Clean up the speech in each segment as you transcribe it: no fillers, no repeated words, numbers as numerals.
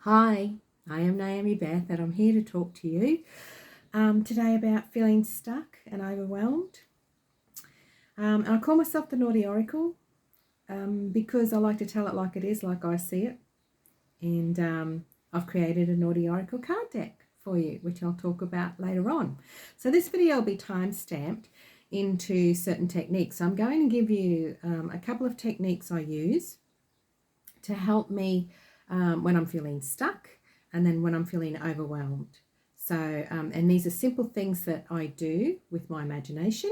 Hi, I am Naomi Beth and I'm here to talk to you today about feeling stuck and overwhelmed. And I call myself the Naughty Oracle because I like to tell it like it is, like I see it. And I've created a Naughty Oracle card deck for you, which I'll talk about later on. So this video will be time-stamped into certain techniques. So I'm going to give you a couple of techniques I use to help me when I'm feeling stuck and then when I'm feeling overwhelmed. So, and these are simple things that I do with my imagination.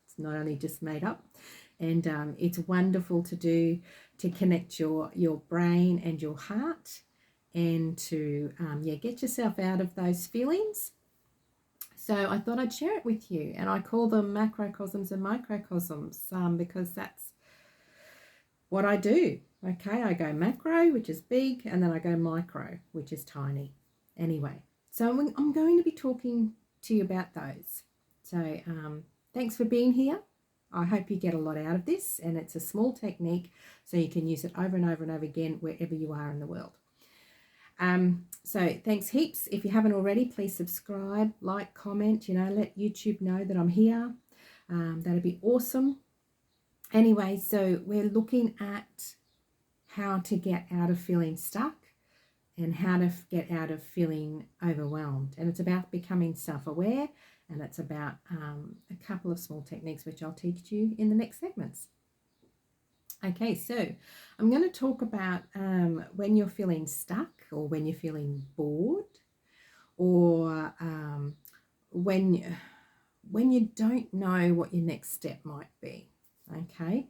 It's not only just made up. And it's wonderful to do to connect your brain and your heart and to get yourself out of those feelings. So I thought I'd share it with you, and I call them macrocosms and microcosms because that's what I do. Okay, I go macro, which is big, and then I go micro, which is tiny. Anyway, so I'm going to be talking to you about those. So thanks for being here. I hope you get a lot out of this, and it's a small technique, so you can use it over and over and over again wherever you are in the world. So thanks heaps. If you haven't already, please subscribe, like, comment, let YouTube know that I'm here. That'd be awesome. Anyway, so we're looking at how to get out of feeling stuck and how to get out of feeling overwhelmed. And it's about becoming self-aware, and it's about a couple of small techniques which I'll teach you in the next segments. Okay, so I'm going to talk about when you're feeling stuck or when you're feeling bored or when you don't know what your next step might be. Okay,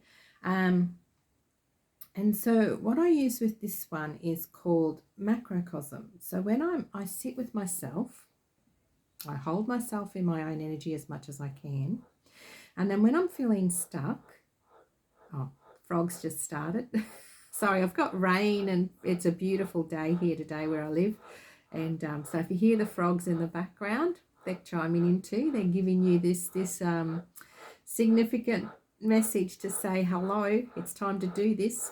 and so what I use with this one is called macrocosm. So when I sit with myself, I hold myself in my own energy as much as I can, and then when I'm feeling stuck, frogs just started. Sorry, I've got rain and it's a beautiful day here today where I live, and so if you hear the frogs in the background, they're chiming in too. They're giving you this significant message to say hello, it's time to do this.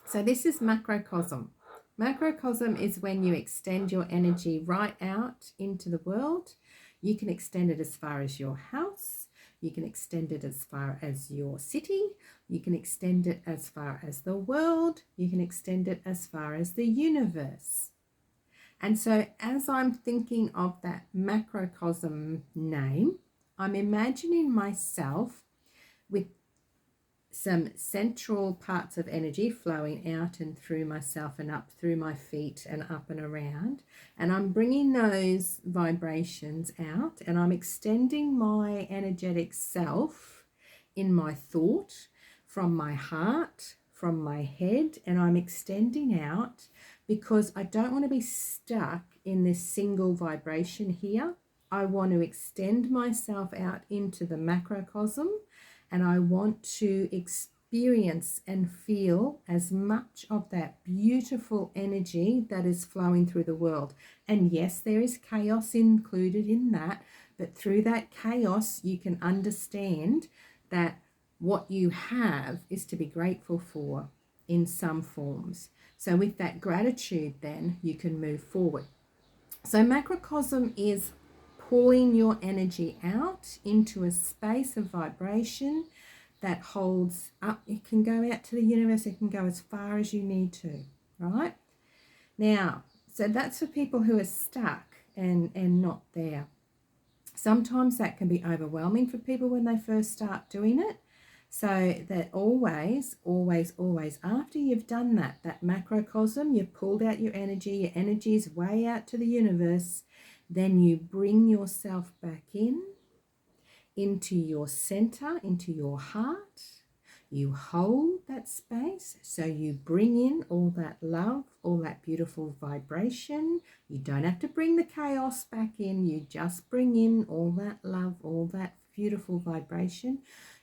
So this is macrocosm. Macrocosm is when you extend your energy right out into the world. You can extend it as far as your house. You can extend it as far as your city. You can extend it as far as the world. You can extend it as far as the universe. And so as I'm thinking of that macrocosm name, I'm imagining myself with some central parts of energy flowing out and through myself and up through my feet and up and around. And I'm bringing those vibrations out, and I'm extending my energetic self in my thought from my heart, from my head, and I'm extending out because I don't want to be stuck in this single vibration here. I want to extend myself out into the macrocosm, and I want to experience and feel as much of that beautiful energy that is flowing through the world. And yes, there is chaos included in that, but through that chaos, you can understand that what you have is to be grateful for in some forms. So with that gratitude, then you can move forward. So macrocosm is pulling your energy out into a space of vibration that holds up. It can go out to the universe. It can go as far as you need to, right? Now, so that's for people who are stuck and not there. Sometimes that can be overwhelming for people when they first start doing it. So that always, always, always, after you've done that macrocosm, you've pulled out your energy is way out to the universe, then you bring yourself back into your center, into your heart. You hold that space, so you bring in all that love, all that beautiful vibration. You don't have to bring the chaos back in. You just bring in all that love, all that beautiful vibration.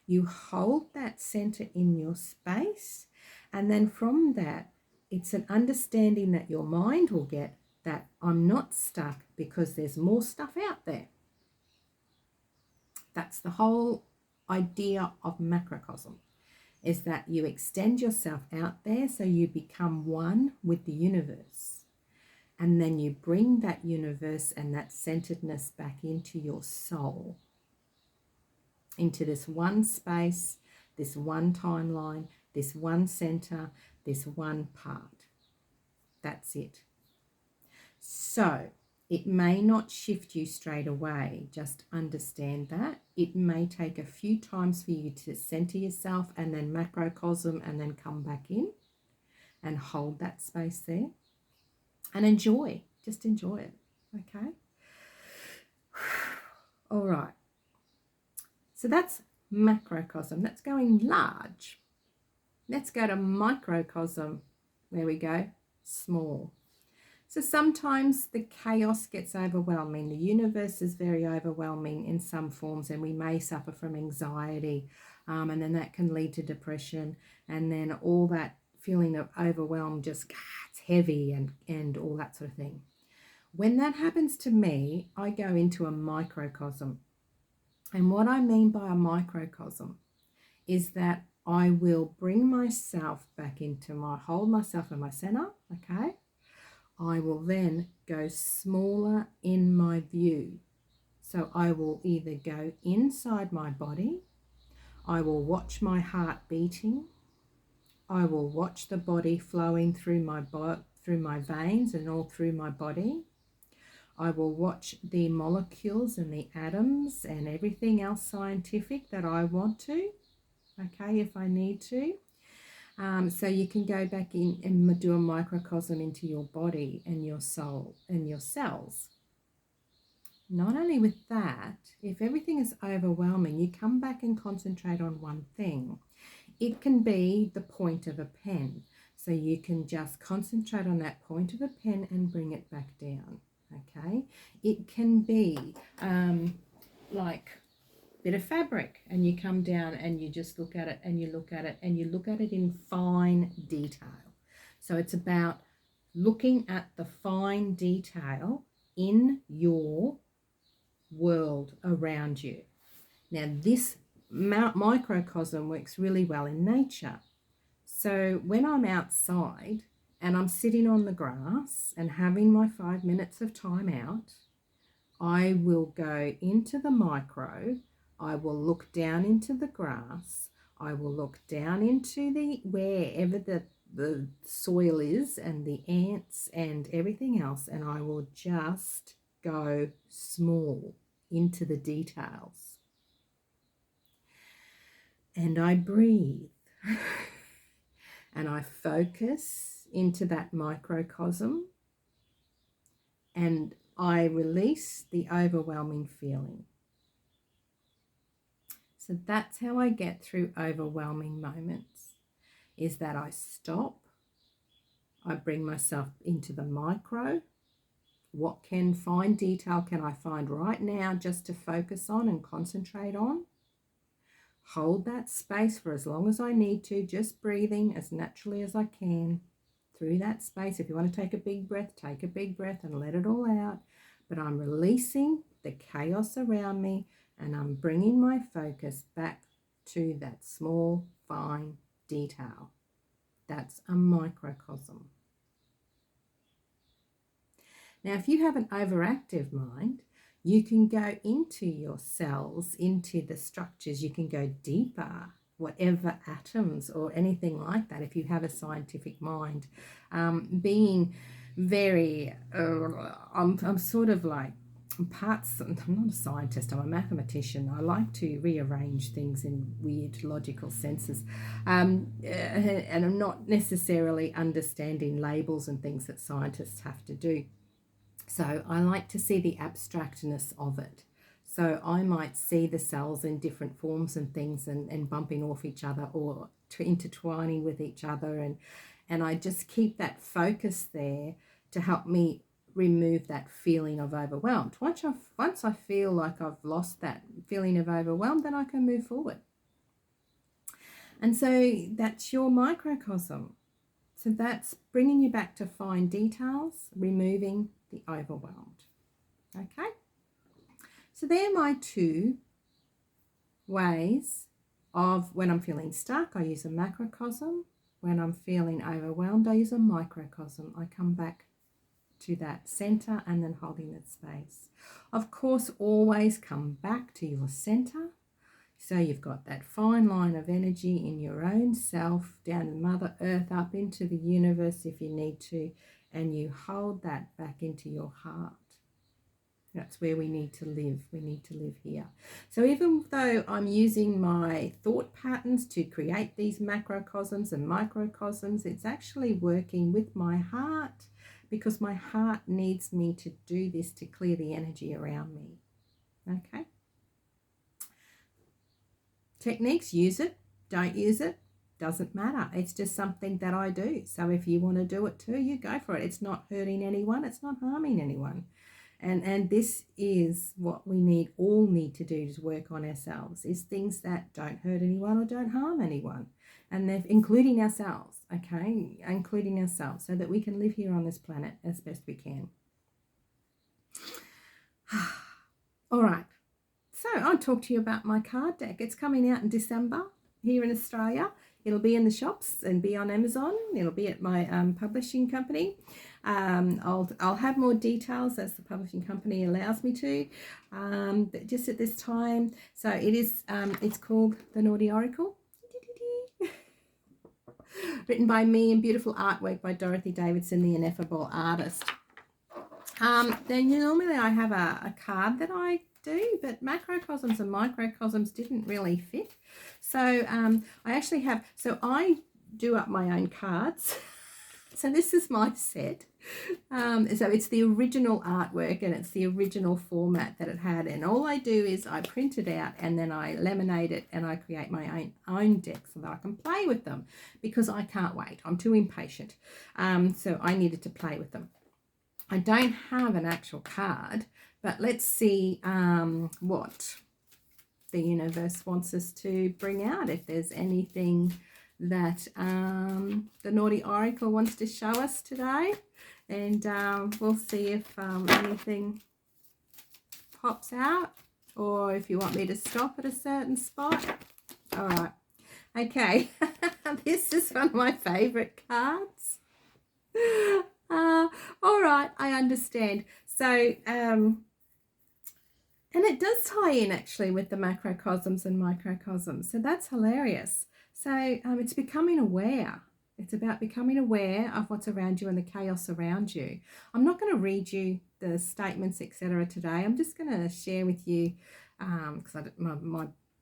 You hold that center in your space, and then from that, it's an understanding that your mind will get that I'm not stuck because there's more stuff out there. That's the whole idea of macrocosm. is that you extend yourself out there so you become one with the universe. And then you bring that universe and that centeredness back into your soul, into this one space, this one timeline, this one center, this one part. That's it. So it may not shift you straight away. Just understand that. It may take a few times for you to center yourself and then macrocosm and then come back in and hold that space there and enjoy. Just enjoy it. Okay. All right. So that's macrocosm. That's going large. Let's go to microcosm. There we go. Small. So sometimes the chaos gets overwhelming. The universe is very overwhelming in some forms, and we may suffer from anxiety, and then that can lead to depression, and then all that feeling of overwhelm, just it's heavy and all that sort of thing. When that happens to me, I go into a microcosm. And what I mean by a microcosm is that I will bring myself back into hold myself in my center, okay? I will then go smaller in my view. So I will either go inside my body, I will watch my heart beating, I will watch the body flowing through my veins and all through my body. I will watch the molecules and the atoms and everything else scientific that I want to, okay, if I need to. So you can go back in and do a microcosm into your body and your soul and your cells. Not only with that, if everything is overwhelming, you come back and concentrate on one thing. It can be the point of a pen. So you can just concentrate on that point of a pen and bring it back down. Okay, it can be like a bit of fabric, and you come down and you just look at it and you look at it and you look at it in fine detail. So it's about looking at the fine detail in your world around you. Now this microcosm works really well in nature. So when I'm outside and I'm sitting on the grass and having my 5 minutes of time out, I will go into the micro, I will look down into the grass, I will look down into wherever the soil is and the ants and everything else, and I will just go small into the details. And I breathe and I focus into that microcosm, and I release the overwhelming feeling. So that's how I get through overwhelming moments, is that I stop, I bring myself into the micro. What fine detail can I find right now just to focus on and concentrate on? Hold that space for as long as I need to, just breathing as naturally as I can through that space. If you want to take a big breath, take a big breath and let it all out. But I'm releasing the chaos around me and I'm bringing my focus back to that small, fine detail. That's a microcosm. Now, if you have an overactive mind, you can go into your cells, into the structures. You can go deeper, whatever atoms or anything like that, if you have a scientific mind. Being very, I'm sort of like parts, I'm not a scientist, I'm a mathematician. I like to rearrange things in weird logical senses. And I'm not necessarily understanding labels and things that scientists have to do. So I like to see the abstractness of it. So I might see the cells in different forms and things and bumping off each other or intertwining with each other. And I just keep that focus there to help me remove that feeling of overwhelmed. Once I feel like I've lost that feeling of overwhelmed, then I can move forward. And so that's your microcosm. So that's bringing you back to fine details, removing the overwhelmed. Okay? So they're my two ways of when I'm feeling stuck, I use a macrocosm. When I'm feeling overwhelmed, I use a microcosm. I come back to that center and then holding that space. Of course, always come back to your center. So you've got that fine line of energy in your own self, down to Mother Earth, up into the universe if you need to, and you hold that back into your heart. That's where we need to live. We need to live here. So even though I'm using my thought patterns to create these macrocosms and microcosms, it's actually working with my heart, because my heart needs me to do this to clear the energy around me. Okay? Techniques, use it, don't use it, doesn't matter. It's just something that I do. So if you want to do it too, you go for it. It's not hurting anyone. It's not harming anyone. And this is what we all need to do to work on ourselves, is things that don't hurt anyone or don't harm anyone. And they're including ourselves, okay? Including ourselves, so that we can live here on this planet as best we can. All right. So I'll talk to you about my card deck. It's coming out in December here in Australia. It'll be in the shops and be on Amazon. It'll be at my publishing company. I'll have more details as the publishing company allows me to. But just at this time, so it is. It's called The Naughty Oracle. Written by me and beautiful artwork by Dorothy Davidson, the ineffable artist. Then normally I have a card that I do, but macrocosms and microcosms didn't really fit. So I actually have, so I do up my own cards. So this is my set. So it's the original artwork and it's the original format that it had. And all I do is I print it out and then I laminate it and I create my own deck so that I can play with them, because I can't wait. I'm too impatient. So I needed to play with them. I don't have an actual card, but let's see what the universe wants us to bring out, if there's anything that the Naughty Oracle wants to show us today. And we'll see if anything pops out, or if you want me to stop at a certain spot. All right. Okay. This is one of my favorite cards. All right, I understand. So, and it does tie in actually with the macrocosms and microcosms. So that's hilarious. So it's becoming aware. It's about becoming aware of what's around you and the chaos around you. I'm not going to read you the statements, etc. today. I'm just going to share with you, because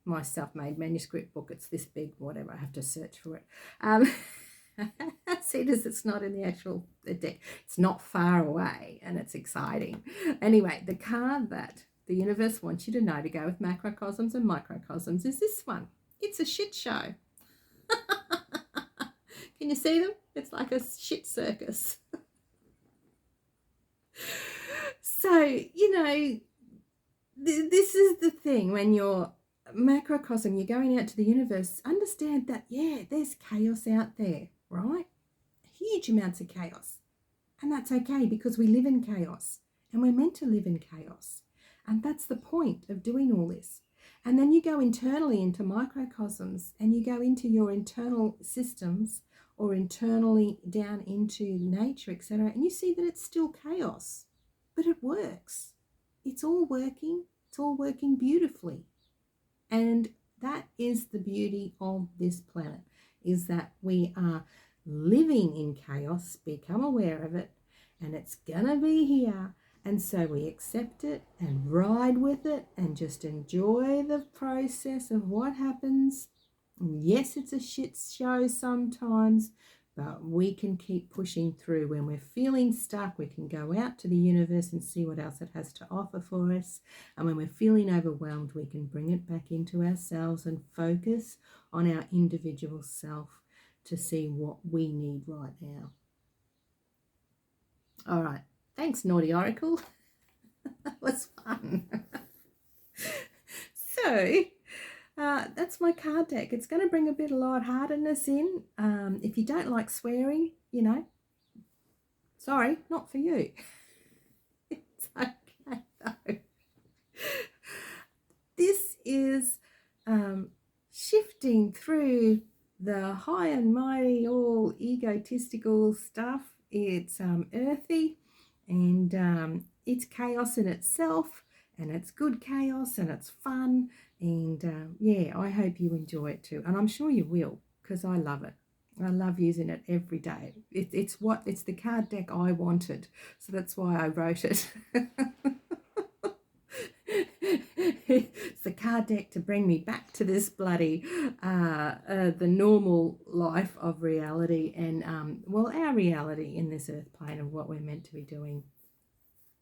my self-made manuscript book, it's this big, whatever, I have to search for it. See, it's not in the actual deck. It's not far away and it's exciting. Anyway, the card that the universe wants you to know to go with macrocosms and microcosms is this one. It's a shit show. Can you see them? It's like a shit circus. So, you know, this is the thing when you're macrocosm, you're going out to the universe, understand that, yeah, there's chaos out there, right? Huge amounts of chaos. And that's okay, because we live in chaos and we're meant to live in chaos. And that's the point of doing all this. And then you go internally into microcosms and you go into your internal systems or internally down into nature, etc. And you see that it's still chaos, but it works. It's all working. It's all working beautifully. And that is the beauty of this planet, is that we are living in chaos, become aware of it, and it's gonna be here. And so we accept it and ride with it and just enjoy the process of what happens. And yes, it's a shit show sometimes, but we can keep pushing through. When we're feeling stuck, we can go out to the universe and see what else it has to offer for us. And when we're feeling overwhelmed, we can bring it back into ourselves and focus on our individual self to see what we need right now. All right. Thanks, Naughty Oracle. That was fun. So, that's my card deck. It's going to bring a bit of lightheartedness in. If you don't like swearing, you know, sorry, not for you. It's okay, though. This is shifting through the high and mighty, all egotistical stuff. It's earthy, and it's chaos in itself, and it's good chaos, and it's fun, and yeah, I hope you enjoy it too, and I'm sure you will, because I love it. I love using it every day. It's the card deck I wanted, so that's why I wrote it. It's the card deck to bring me back to this bloody the normal life of reality, and well, our reality in this earth plane of what we're meant to be doing.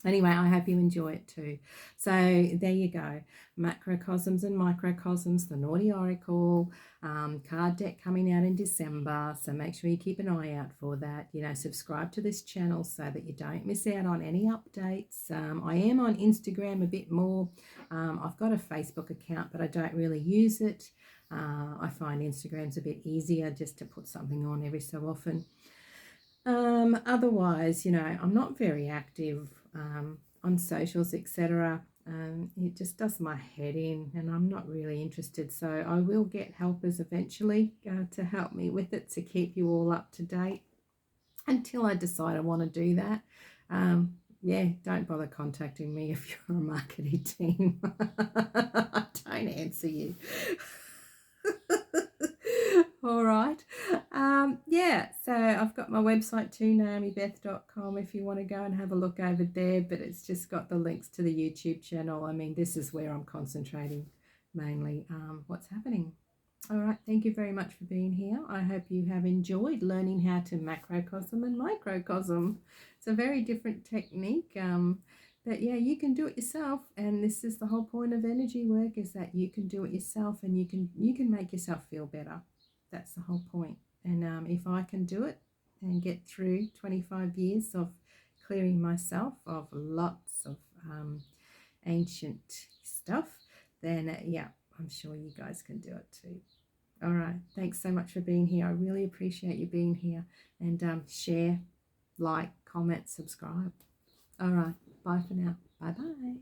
Anyway, I hope you enjoy it too. So there you go. Macrocosms and microcosms, the Naughty Oracle card deck coming out in December. So make sure you keep an eye out for that. You know, subscribe to this channel so that you don't miss out on any updates. I am on Instagram a bit more. I've got a Facebook account, but I don't really use it. I find Instagram's a bit easier just to put something on every so often. Otherwise, you know, I'm not very active on socials, etc. It just does my head in, and I'm not really interested. So I will get helpers eventually to help me with it, to keep you all up to date until I decide I want to do that. Yeah, don't bother contacting me if you're a marketing team. I don't answer you. All right. Yeah, so I've got my website too, naomibeth.com, if you want to go and have a look over there, but it's just got the links to the YouTube channel. I mean, this is where I'm concentrating mainly what's happening. All right, thank you very much for being here. I hope you have enjoyed learning how to macrocosm and microcosm. It's a very different technique, but yeah, you can do it yourself, and this is the whole point of energy work, is that you can do it yourself, and you can make yourself feel better. That's the whole point. And if I can do it and get through 25 years of clearing myself of lots of ancient stuff, then yeah, I'm sure you guys can do it too. All right, thanks so much for being here. I really appreciate you being here, and share, like, comment, subscribe. All right, bye for now. Bye bye.